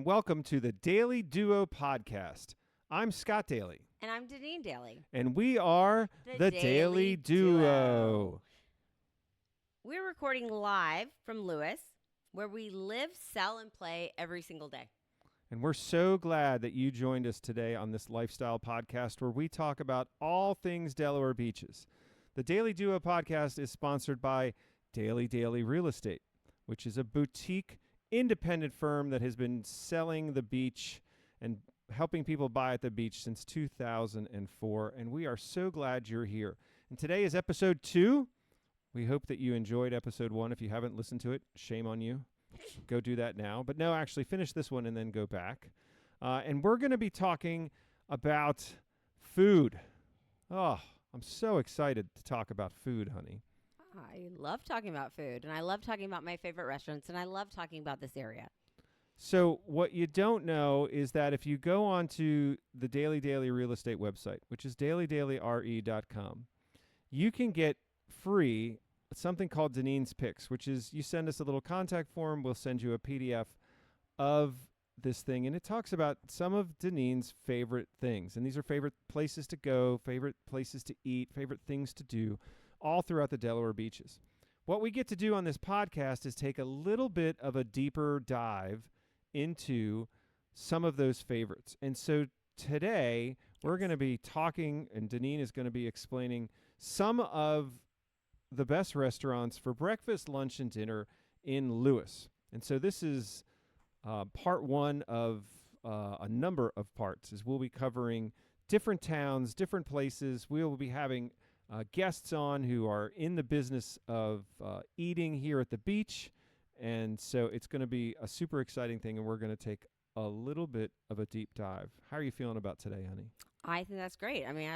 and welcome to the Dailey Duo podcast. I'm Scott Dailey. And I'm Deniene Dailey. And we are the Dailey Duo. We're recording live from Lewes, where we live, sell, and play every single day. And we're so glad that you joined us today on this lifestyle podcast where we talk about all things Delaware beaches. The Dailey Duo podcast is sponsored by Dailey Dailey Real Estate, which is a boutique independent firm that has been selling the beach and helping people buy at the beach since 2004. And we are so glad you're here. And today is episode 2. We hope that you enjoyed episode 1. If you haven't listened to it, shame on you. Go do that now. But no, actually finish this one and then go back. And we're going to be talking about food. Oh, I'm so excited to talk about food, honey. I love talking about food, and I love talking about my favorite restaurants, and I love talking about this area. So what you don't know is that if you go onto the Dailey Dailey Real Estate website, which is daileydaileyre.com, you can get free something called Deniene's Picks, which is you send us a little contact form, we'll send you a PDF of this thing, and it talks about some of Deniene's favorite things. And these are favorite places to go, favorite places to eat, favorite things to do, all throughout the Delaware beaches. What we get to do on this podcast is take a little bit of a deeper dive into some of those favorites. And so today we're going to be talking, and Deniene is going to be explaining some of the best restaurants for breakfast, lunch, and dinner in Lewes. And so this is part 1 of a number of parts, as we'll be covering different towns, different places. We will be having guests on who are in the business of eating here at the beach. And so it's going to be a super exciting thing, and we're going to take a little bit of a deep dive. How are you feeling about today, honey? I think that's great. I mean,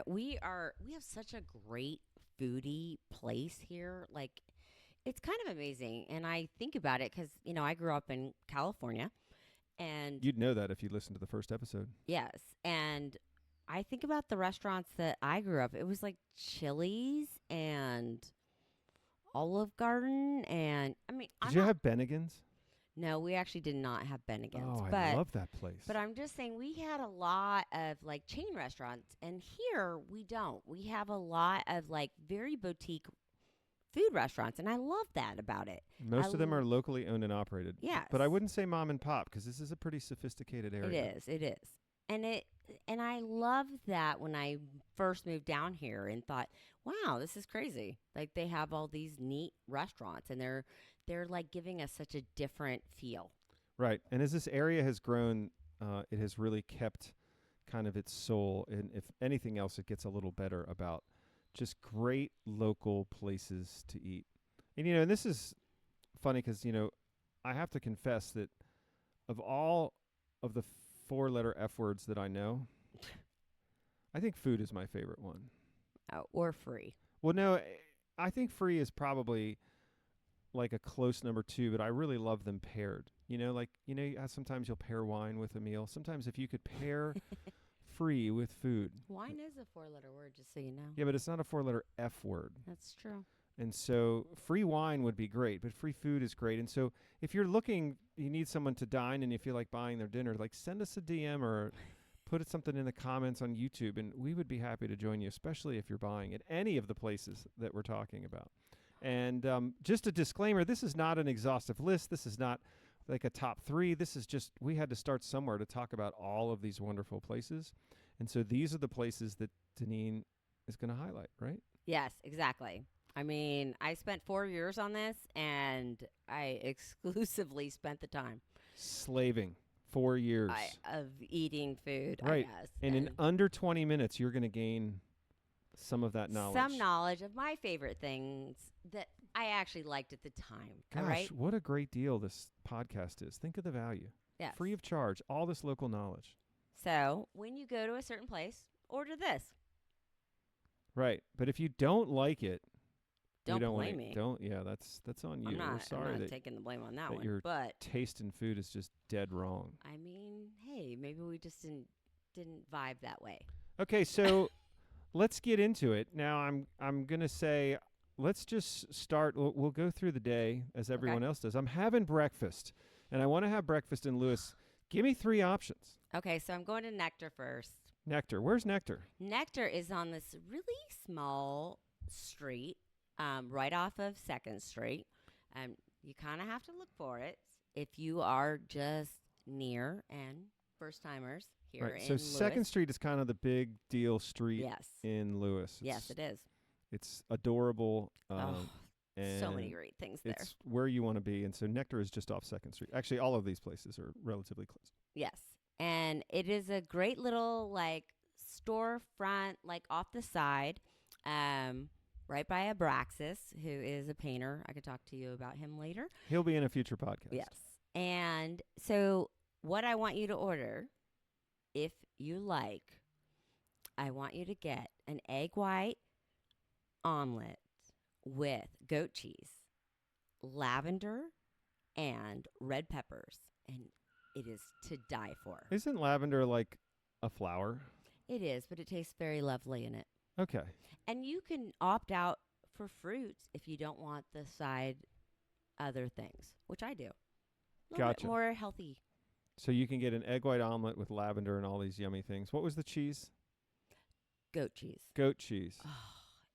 we have such a great foodie place here. Like, it's kind of amazing. And I think about it because, I grew up in California, and you'd know that if you listened to the first episode. Yes. And I think about the restaurants that I grew up. It was like Chili's and Olive Garden. And did you have Bennigan's? No, we actually did not have Bennigan's. Oh, I love that place. But I'm just saying we had a lot of like chain restaurants, and here we don't. We have a lot of like very boutique food restaurants, and I love that about it. Most of them are locally owned and operated. Yes. But I wouldn't say mom and pop because this is a pretty sophisticated area. It is. And I love that when I first moved down here and thought, wow, this is crazy. Like, they have all these neat restaurants, and they're like giving us such a different feel. Right. And as this area has grown, it has really kept kind of its soul. And if anything else, it gets a little better about just great local places to eat. And, and this is funny because, I have to confess that of all of the 4-letter F words that I know, I think food is my favorite one. Or free. Well, no, I think free is probably like a close number 2, but I really love them paired. Sometimes you'll pair wine with a meal. Sometimes if you could pair free with food. Wine is a 4-letter word, just so you know. Yeah, but it's not a 4-letter F word. That's true. And so free wine would be great, but free food is great. And so if you're looking, you need someone to dine and you feel like buying their dinner, like send us a DM or put something in the comments on YouTube, and we would be happy to join you, especially if you're buying at any of the places that we're talking about. And just a disclaimer, this is not an exhaustive list. This is not like a top 3. This is just, we had to start somewhere to talk about all of these wonderful places. And so these are the places that Deniene is going to highlight, right? Yes, exactly. I mean, I spent 4 years on this, and I exclusively spent the time slaving 4 years of eating food, right. I guess. And in under 20 minutes, you're going to gain some of that knowledge. Some knowledge of my favorite things that I actually liked at the time. Gosh, right? What a great deal this podcast is. Think of the value. Yes. Free of charge, all this local knowledge. So when you go to a certain place, order this. Right. But if you don't like it, don't blame me. That's on you. I'm not that, taking the blame on that one. Your but taste in food is just dead wrong. I mean, hey, maybe we just didn't vibe that way. Okay, so let's get into it. Now I'm gonna say let's just start. We'll go through the day as everyone else does. I'm having breakfast, and I want to have breakfast in Lewes, give me 3 options. Okay, so I'm going to Nectar first. Nectar. Where's Nectar? Nectar is on this really small street right off of 2nd Street. You kind of have to look for it if you are just near and first-timers here Right. in So Lewes. 2nd Street is kind of the big deal street Yes. in Lewes. Yes, it is. It's adorable. And So many great things there. it's where you want to be. And so Nectar is just off 2nd Street. Actually, all of these places are relatively close. Yes. And it is a great little, like, storefront, like, off the side, right by Abraxas, who is a painter. I could talk to you about him later. He'll be in a future podcast. Yes. And so what I want you to order, if you like, I want you to get an egg white omelet with goat cheese, lavender, and red peppers. And it is to die for. Isn't lavender like a flower? It is, but it tastes very lovely in it. Okay. And you can opt out for fruits if you don't want the side other things, which I do. A little Gotcha. bit more healthy. So you can get an egg white omelet with lavender and all these yummy things. What was the cheese? Goat cheese. Goat cheese. Oh,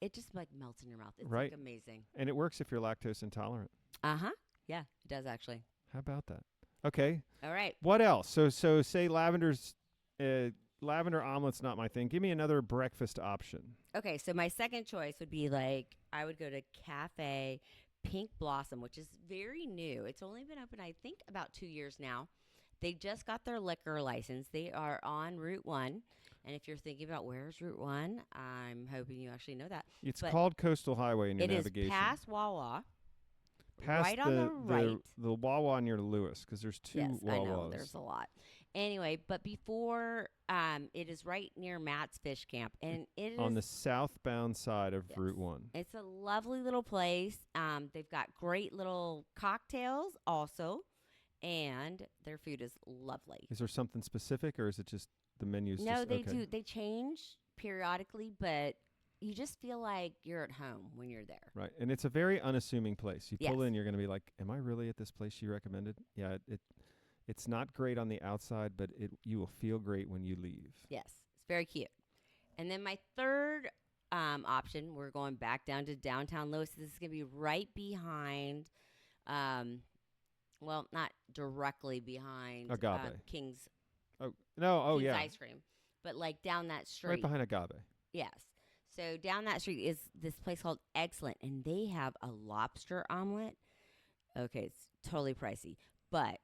it just like melts in your mouth. It's Right. like amazing. And it works if you're lactose intolerant. Uh-huh. Yeah, it does actually. How about that? Okay. All right. What else? So say lavender omelet's not my thing. Give me another breakfast option. Okay, so my second choice would be like I would go to Cafe Pink Blossom, which is very new. It's only been open, I think, about 2 years now. They just got their liquor license. They are on Route 1. And if you're thinking about where's Route 1, I'm hoping you actually know that. It's But called Coastal Highway in your It is navigation. past Wawa. Past right on the right. The Wawa near Lewes, because there's 2 Yes, Wawas. I know. There's a lot. Anyway, but before, it is right near Matt's Fish Camp. And it is on the southbound side of Yes. Route 1. It's a lovely little place. They've got great little cocktails also, and their food is lovely. Is there something specific, or is it just the menu's No, just they okay? do. They change periodically, but you just feel like you're at home when you're there. Right. And it's a very unassuming place. You pull Yes. in, you're going to be like, am I really at this place she recommended? Yeah, it's not great on the outside, but you will feel great when you leave. Yes, it's very cute. And then my third option, we're going back down to downtown Lewes. This is going to be right behind, well, not directly behind Agave. King's Oh, no. Oh, King's yeah. Ice Cream, but like down that street. Right behind Agave. Yes. So down that street is this place called Excellent, and they have a lobster omelet. Okay, it's totally pricey, but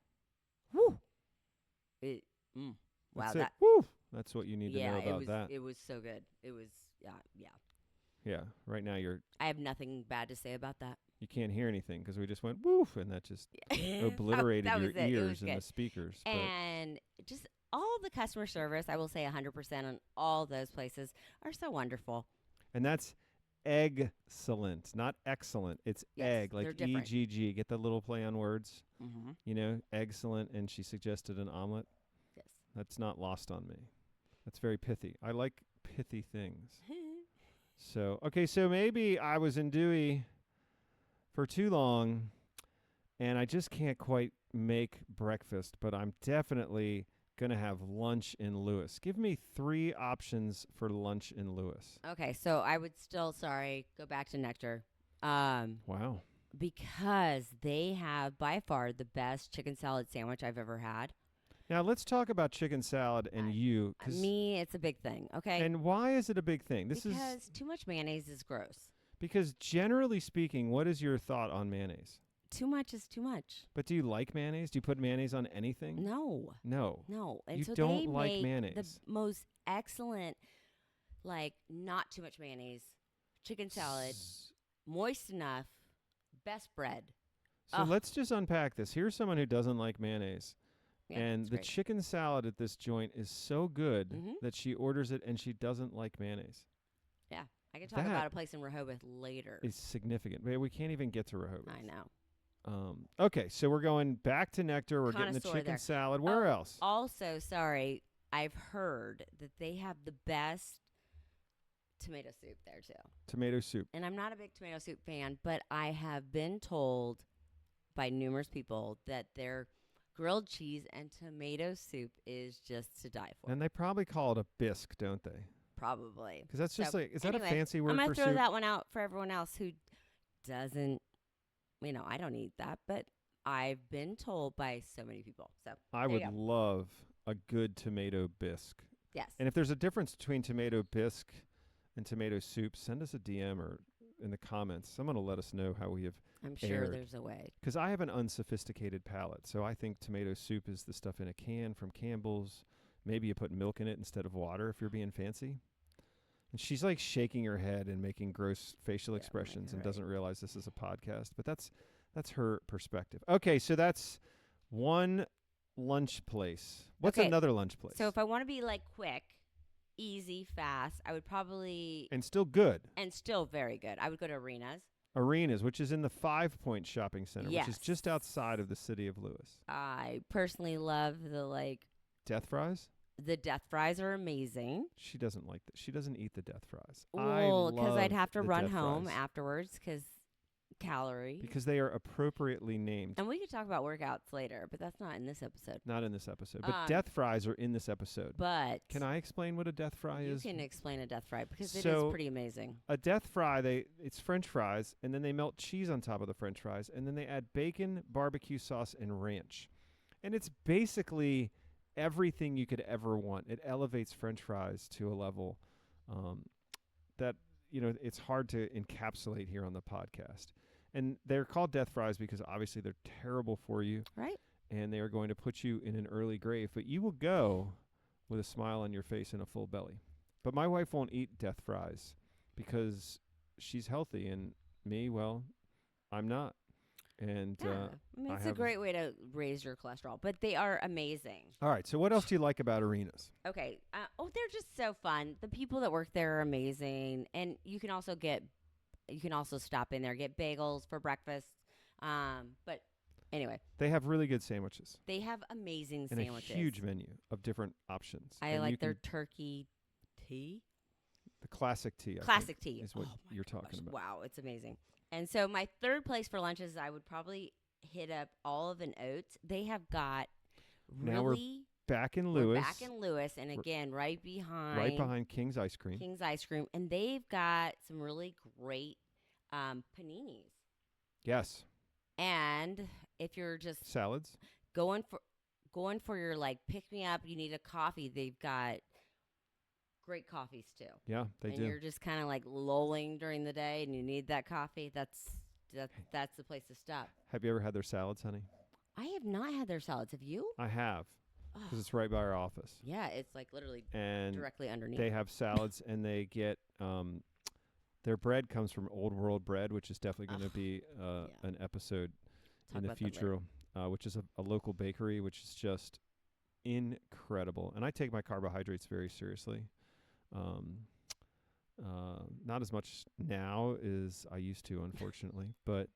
wow, That's that it. Woo! That's what you need to know it about was that. it was so good. It was yeah. Yeah. Right now I have nothing bad to say about that. you can't hear anything because we just went woof, and that just obliterated That your was it. It was ears and the good. speakers. But And just all the customer service, I will say 100% on all those places are so wonderful. and that's excellent, not excellent. It's Yes, egg, like they're different. EGG. Get the little play on words. Mm-hmm. You know, excellent. And she suggested an omelet. Yes. That's not lost on me. That's very pithy. I like pithy things. So, okay, so maybe I was in Dewey for too long, and I just can't quite make breakfast, but I'm definitely going to have lunch in Lewes. Give me 3 options for lunch in Lewes. Okay, so I would still, go back to Nectar. Wow. Because they have by far the best chicken salad sandwich I've ever had. Now, let's talk about chicken salad and you. Me, it's a big thing, okay? And why is it a big thing? Because too much mayonnaise is gross. Because generally speaking, what is your thought on mayonnaise? Too much is too much. But do you like mayonnaise? Do you put mayonnaise on anything? No. No. And You so don't they like make mayonnaise. the most excellent, like, not too much mayonnaise, chicken salad, moist enough, best bread. So Ugh. let's just unpack this. Here's someone who doesn't like mayonnaise. Yeah, and it's the great. chicken salad at this joint is so good Mhm. that she orders it and she doesn't like mayonnaise. Yeah. I can talk That about a place in Rehoboth later. It's significant. We can't even get to Rehoboth. I know. Okay, so we're going back to Nectar. We're getting the Connoisseur chicken there. salad. Where Oh, else? Also, sorry, I've heard that they have the best tomato soup there too. Tomato soup. And I'm not a big tomato soup fan, but I have been told by numerous people that their grilled cheese and tomato soup is just to die for. And they probably call it a bisque, don't they? Probably. Because that's just So, like, is that a anyway, fancy word I'm for going to throw soup? that one out for everyone else who doesn't, I don't eat that, but I've been told by so many people. So I there would you go. love a good tomato bisque. Yes. And if there's a difference between tomato bisque and tomato soup, send us a DM or in the comments. Someone will let us know how we have, I'm sure aired. there's a way. because I have an unsophisticated palate. So I think tomato soup is the stuff in a can from Campbell's. Maybe you put milk in it instead of water if you're being fancy. And she's like shaking her head and making gross facial Yeah, expressions and right. doesn't realize this is a podcast. But that's her perspective. Okay, so that's one lunch place. What's Okay, another lunch place? So if I want to be like quick, easy, fast, I would probably, and still good. and still very good, I would go to Arenas. Arenas, which is in the 5 Point Shopping Center, which is Yes. just outside of the city of Lewes. I personally love Death fries? the death fries are amazing. She doesn't like that. She doesn't eat the death fries. Well, because I'd love have to the run death home fries afterwards because calorie. because they are appropriately named. And we could talk about workouts later, but that's not in this episode. Not in this episode, but Um, death fries are in this episode. But Can I explain what a death fry you is? can explain a death fry because it So- is pretty amazing. A death fry, it's French fries, and then they melt cheese on top of the French fries, and then they add bacon, barbecue sauce, and ranch. And it's basically everything you could ever want. It elevates French fries to a level that it's hard to encapsulate here on the podcast. And they're called death fries because obviously they're terrible for you, Right? and they are going to put you in an early grave. But you will go with a smile on your face and a full belly. But my wife won't eat death fries because she's healthy, and me, well, I'm not. And Yeah. I mean, I it's a have- great way to raise your cholesterol, but they are amazing. all right. So what else do you like about Arenas? Okay. They're just so fun. The people that work there are amazing, and you can also stop in there, get bagels for breakfast. But anyway, They have really good sandwiches they have amazing and sandwiches. a huge menu of different options. I And you like their can- turkey tea. the classic tea. I think, Classic tea is what Oh my you're talking gosh, about. Wow, it's amazing. And so my third place for lunches, I would probably hit up Olive and Oats. They have got Now we're really. Back in We're Lewes, back in Lewes, and We're again, right behind King's Ice Cream. King's Ice Cream, and they've got some really great paninis. Yes, And if you're just salads. going for your pick me up, you need a coffee. They've got great coffees too. Yeah, they and do. you're just kind of lolling during the day, and you need that coffee. That's the place to stop. Have you ever had their salads, honey? I have not had their salads. Have you? I have, because Oh, it's right by our office. yeah, it's literally And directly underneath. they have salads, and they get their bread comes from Old World Bread, which is definitely going to be yeah. an episode Talk in the about them later. future, which is a local bakery, which is just incredible. And I take my carbohydrates very seriously. Not as much now as I used to, unfortunately, but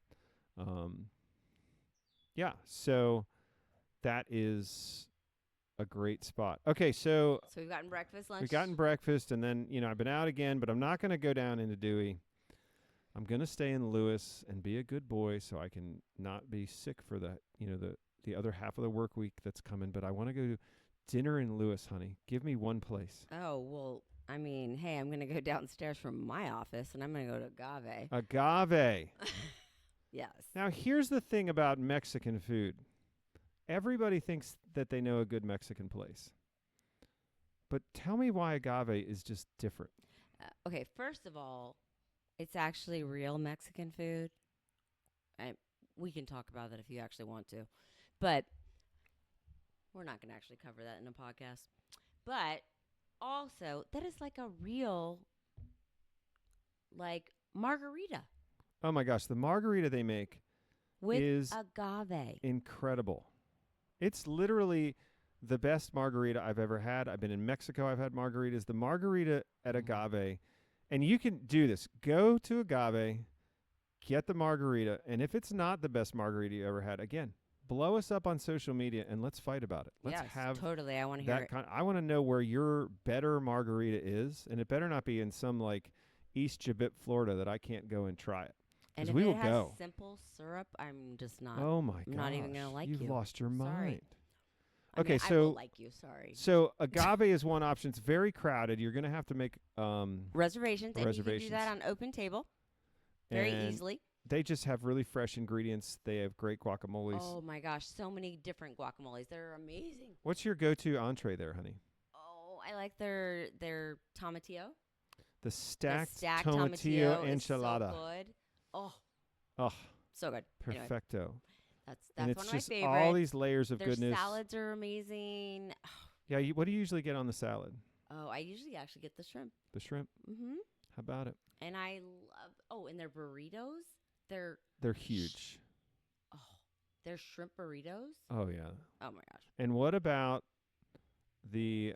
yeah. So that is a great spot. Okay, so So we've gotten breakfast, lunch. we've gotten breakfast, and then I've been out again, but I'm not going to go down into Dewey. I'm going to stay in Lewes and be a good boy so I can not be sick for the other half of the work week that's coming. But I want to go to dinner in Lewes, honey. Give me one place. Oh, well, I mean, hey, I'm going to go downstairs from my office, and I'm going to go to Agave. Agave. Yes. Now, here's the thing about Mexican food. Everybody thinks that they know a good Mexican place. But tell me why Agave is just different. Okay, first of all, it's actually real Mexican food. We can talk about that if you actually want to. But we're not going to actually cover that in a podcast. But also, that is like a real, margarita Oh, my gosh. The margarita they make with is agave. incredible. It's literally the best margarita I've ever had. I've been in Mexico. I've had margaritas. The margarita at Agave, and you can do this. Go to Agave, get the margarita, and if it's not the best margarita you ever had, again, blow us up on social media and let's fight about it. Let's Yes, have totally. I want to hear that it. kind. I want to know where your better margarita is, and it better not be in some East Jabip, Florida, that I can't go and try it. And 'Cause if we it will has go. simple syrup, I'm just not. Oh my I'm not even gonna gosh, like you've you. lost your Sorry. mind. I Okay, mean, I so will like you. Sorry. so agave is one option. It's very crowded. You're gonna have to make Reservations, and you can do reservations. that on Open Table very and easily. They just have really fresh ingredients. They have great guacamoles. Oh my gosh, so many different guacamoles. They're amazing. What's your go-to entree there, honey? Oh, I like their tomatillo. The The stacked, stacked tomatillo tomatillo is so enchilada. good. Oh, Oh, so good. Anyway, perfecto. that's And one it's of my just favorites. all these layers of Their goodness. salads are amazing. Yeah, what do you usually get on the salad? Oh, I usually actually get the shrimp. The shrimp. Mm-hmm. How about it? And I love. Oh, and their burritos. They're huge. Oh, their shrimp burritos. Oh yeah. Oh my gosh. And what about the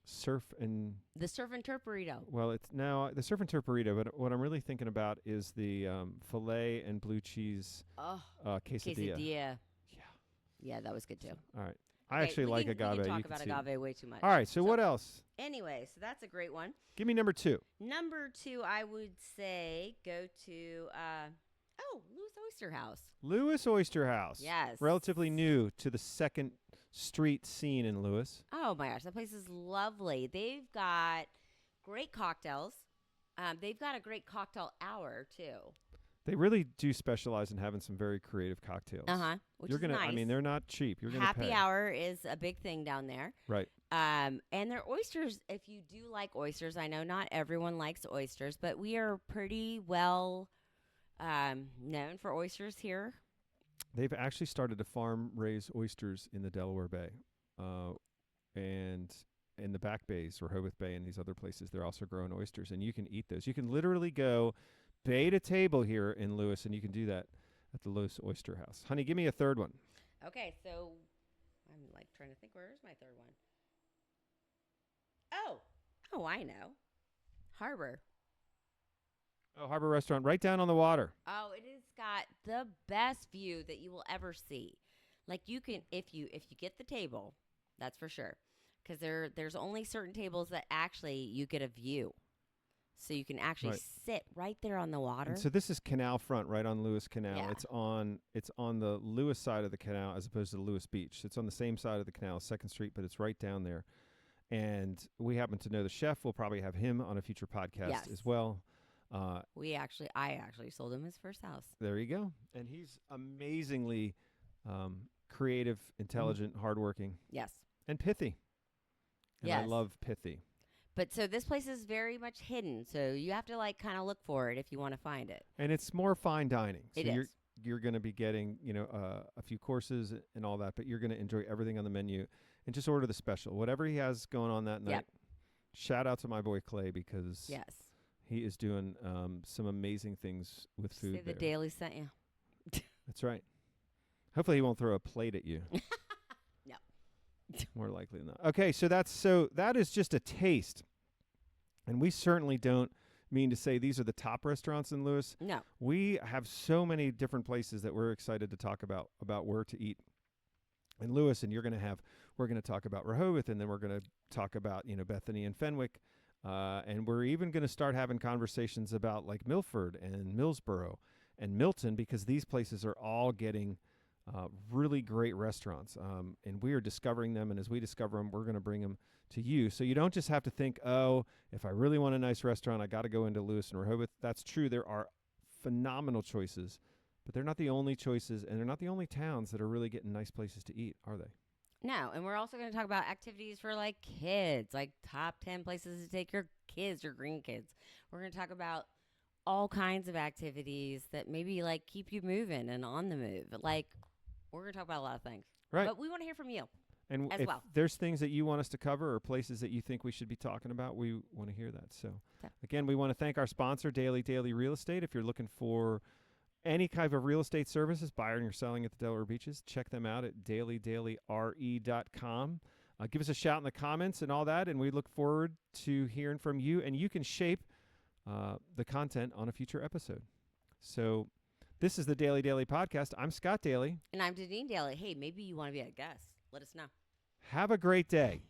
surf and The surf and turf burrito. well, it's now the surf and turf burrito. But what I'm really thinking about is the filet and blue cheese Oh, quesadilla. quesadilla. Yeah. Yeah, that was good too. All right. I Okay, actually we like can, agave. We can you talk can about see. agave way too much. All right. So what else? Anyway, so that's a great one. Give me number 2. Number 2, I would say go to Lewes Oyster House. Lewes Oyster House. Yes. Relatively new to the 2nd Street scene in Lewes. Oh my gosh, that place is lovely. They've got great cocktails. They've got a great cocktail hour too. They really do specialize in having some very creative cocktails. Which You're is gonna. nice. I mean, they're not cheap. You're gonna Happy pay. hour is a big thing down there. Right. And their oysters, if you do like oysters, I know not everyone likes oysters, but we are pretty well known for oysters here. They've actually started to farm raise oysters in the Delaware Bay, and in the back bays, Rehoboth Bay, and these other places. They're also growing oysters, and you can eat those. You can literally go bay to table here in Lewes, and you can do that at the Lewes Oyster House. Honey, give me a third one. Okay, so I'm like trying to think, where is my third one? Oh, I know. Harbor. Oh, Harbor Restaurant, right down on the water. Oh, it has got the best view that you will ever see. Like you can, if you get the table, that's for sure, because there's only certain tables that actually you get a view, so you can actually Right. sit right there on the water. And so this is Canal Front, right on Lewes Canal. Yeah. It's on the Lewes side of the canal as opposed to the Lewes Beach. It's on the same side of the canal, 2nd Street, but it's right down there. And we happen to know the chef. We'll probably have him on a future podcast Yes. as well. I actually sold him his first house. There you go. And he's amazingly creative, intelligent, hardworking, Yes. and pithy. And I Yes. love pithy. But so this place is very much hidden, so you have to like kind of look for it if you want to find it. And it's more fine dining. So It you're is. you're going to be getting, a few courses and all that, but you're going to enjoy everything on the menu and just order the special. Whatever he has going on that night. Yep. Shout out to my boy Clay because Yes. he is doing some amazing things with food Say the there. Daily sent you. That's right. Hopefully he won't throw a plate at you. No. More likely than not. Okay, so that is just a taste. And we certainly don't mean to say these are the top restaurants in Lewes. No. We have so many different places that we're excited to talk about where to eat in Lewes, and we're going to talk about Rehoboth, and then we're going to talk about, Bethany and Fenwick. And we're even going to start having conversations about like Milford and Millsboro and Milton, because these places are all getting really great restaurants. And we are discovering them. And as we discover them, we're going to bring them to you. So you don't just have to think, oh, if I really want a nice restaurant, I got to go into Lewes and Rehoboth. That's true. There are phenomenal choices, but they're not the only choices, and they're not the only towns that are really getting nice places to eat, are they? No, and we're also going to talk about activities for like kids, like top 10 places to take your kids, your grandkids. We're going to talk about all kinds of activities that maybe like keep you moving and on the move. Like we're going to talk about a lot of things. Right. But we want to hear from you. And as if well. there's things that you want us to cover or places that you think we should be talking about, we want to hear that. So, again, we want to thank our sponsor, Dailey Dailey Real Estate. If you're looking for any kind of real estate services, buying or selling at the Delaware beaches, check them out at DaileyDaileyRE.com. Give us a shout in the comments and all that, and we look forward to hearing from you. And you can shape the content on a future episode. So this is the Dailey Dailey Podcast. I'm Scott Dailey. And I'm Deniene Dailey. Hey, maybe you want to be a guest. Let us know. Have a great day.